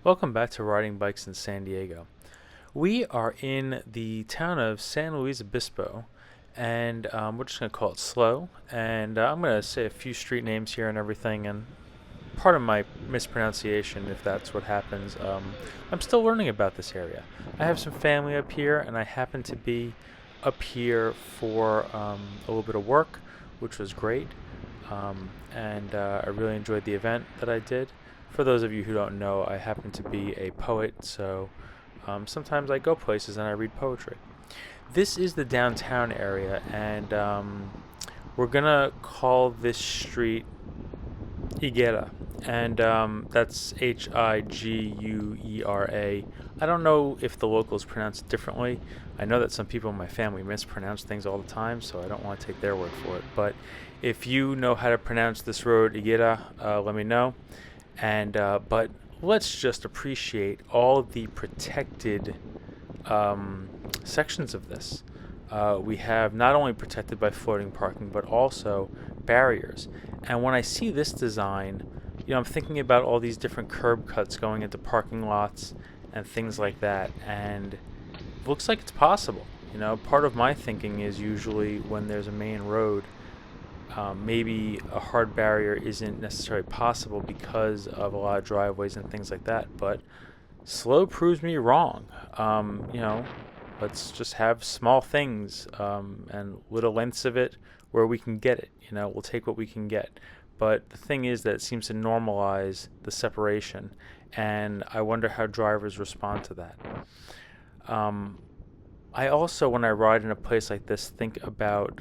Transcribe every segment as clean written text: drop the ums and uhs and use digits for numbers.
Welcome back to Riding Bikes in San Diego. We are in the town of San Luis Obispo, and we're just going to call it SLO. And I'm going to say a few street names here and everything, and part of my mispronunciation, if that's what happens. I'm still learning about this area. I have some family up here, and I happen to be up here for a little bit of work, which was great. And I really enjoyed the event that I did. For those of you who don't know, I happen to be a poet, so sometimes I go places and I read poetry. This is the downtown area, and we're gonna call this street Higuera, and that's Higuera. I don't know if the locals pronounce it differently. I know that some people in my family mispronounce things all the time, so I don't want to take their word for it. But if you know how to pronounce this road, Higuera, let me know. And but let's just appreciate all the protected sections of this. We have not only protected by floating parking, but also barriers. And when I see this design, I'm thinking about all these different curb cuts going into parking lots and things like that. And it looks like it's possible. Part of my thinking is usually when there's a main road, maybe a hard barrier isn't necessarily possible because of a lot of driveways and things like that. But SLO proves me wrong. Let's just have small things and little lengths of it where we can get it. We'll take what we can get. But the thing is that it seems to normalize the separation, and I wonder how drivers respond to that. I also, when I ride in a place like this, think about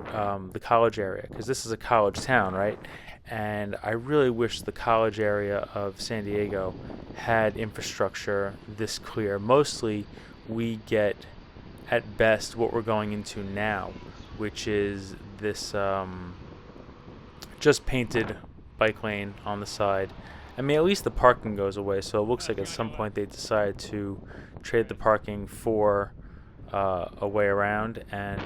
the college area, because this is a college town, right? And I really wish the college area of San Diego had infrastructure this clear. Mostly, we get, at best, what we're going into now, which is this just painted bike lane on the side. I mean, at least the parking goes away, so it looks like at some point they decided to trade the parking for a way around, and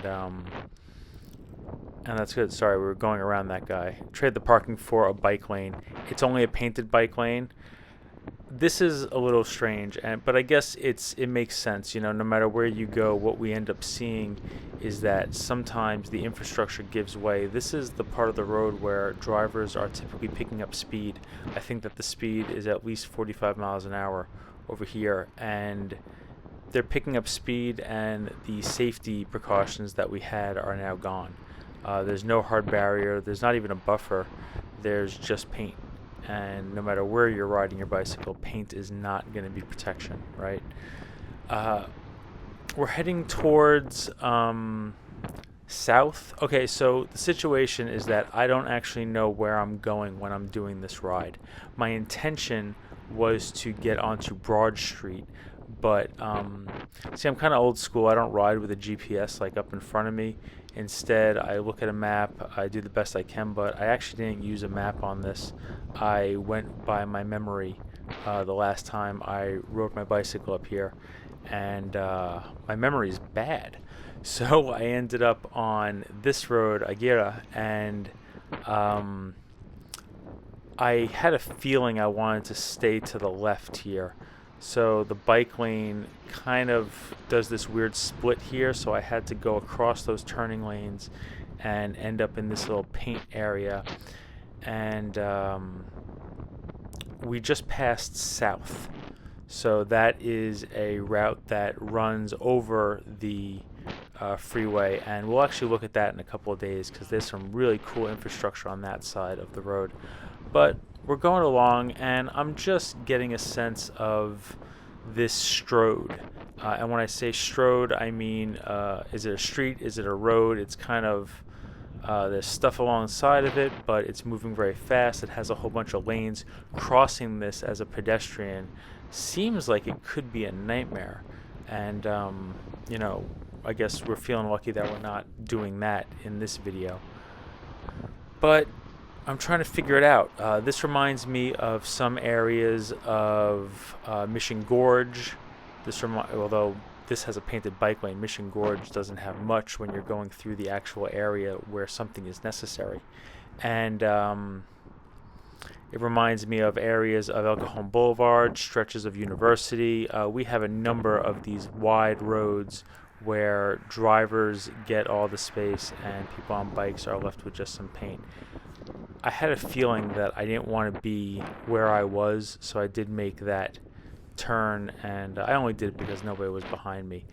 that's good. Sorry, we were going around that guy. Trade the parking for a bike lane. It's only a painted bike lane. This is a little strange, but I guess it makes sense. No matter where you go, what we end up seeing is that sometimes the infrastructure gives way. This is the part of the road where drivers are typically picking up speed. I think that the speed is at least 45 miles an hour over here, and they're picking up speed, and the safety precautions that we had are now gone. There's no hard barrier. There's not even a buffer. There's just paint. And no matter where you're riding your bicycle, paint is not going to be protection, right? We're heading towards south. Okay, so the situation is that I don't actually know where I'm going when I'm doing this ride. My intention was to get onto Broad Street, but see, I'm kind of old school. I don't ride with a GPS like up in front of me. Instead, I look at a map. I do the best I can, but I actually didn't use a map on this. I went by my memory the last time I rode my bicycle up here, and my memory is bad. So I ended up on this road, Higuera, and I had a feeling I wanted to stay to the left here. So the bike lane kind of does this weird split here, so I had to go across those turning lanes and end up in this little paint area. And we just passed south. So that is a route that runs over the freeway, and we'll actually look at that in a couple of days because there's some really cool infrastructure on that side of the road. But we're going along, and I'm just getting a sense of this Strode. And when I say Strode, I mean, is it a street? Is it a road? It's kind of, there's stuff alongside of it, but it's moving very fast. It has a whole bunch of lanes. Crossing this as a pedestrian seems like it could be a nightmare. And, I guess we're feeling lucky that we're not doing that in this video. But I'm trying to figure it out. This reminds me of some areas of Mission Gorge. Although this has a painted bike lane, Mission Gorge doesn't have much when you're going through the actual area where something is necessary. And It reminds me of areas of El Cajon Boulevard, stretches of University. We have a number of these wide roads where drivers get all the space and people on bikes are left with just some paint. I had a feeling that I didn't want to be where I was, so I did make that turn, and I only did it because nobody was behind me.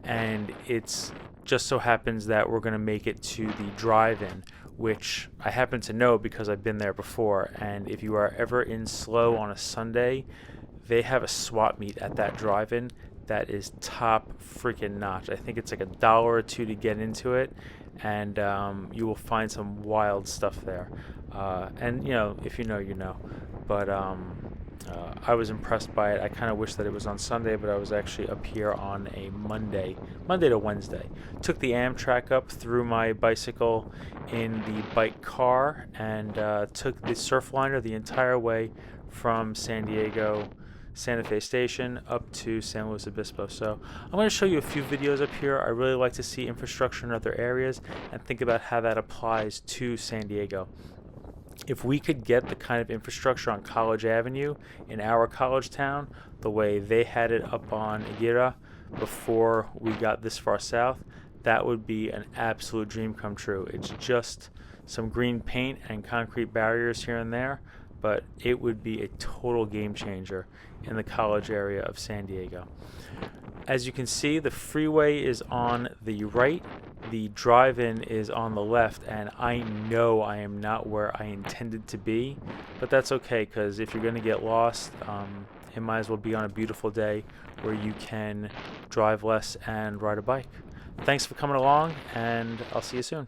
And it's just so happens that we're going to make it to the drive-in, which I happen to know because I've been there before. And if you are ever in SLO on a Sunday, they have a swap meet at that drive-in that is top freaking notch. I think it's like $1 or $2 to get into it, and you will find some wild stuff there. And you know, if you know, you know. But I was impressed by it. I kind of wish that it was on Sunday, but I was actually up here on a Monday to Wednesday. Took the Amtrak up, threw my bicycle in the bike car, and took the Surfliner the entire way from San Diego Santa Fe Station up to San Luis Obispo. So I'm going to show you a few videos up here. I really like to see infrastructure in other areas and think about how that applies to San Diego. If we could get the kind of infrastructure on College Avenue in our college town, the way they had it up on Higuera before we got this far south, that would be an absolute dream come true. It's just some green paint and concrete barriers here and there, but it would be a total game changer in the college area of San Diego. As you can see, the freeway is on the right, the drive-in is on the left, and I know I am not where I intended to be, but that's okay, because if you're going to get lost, it might as well be on a beautiful day where you can drive less and ride a bike. Thanks for coming along, and I'll see you soon.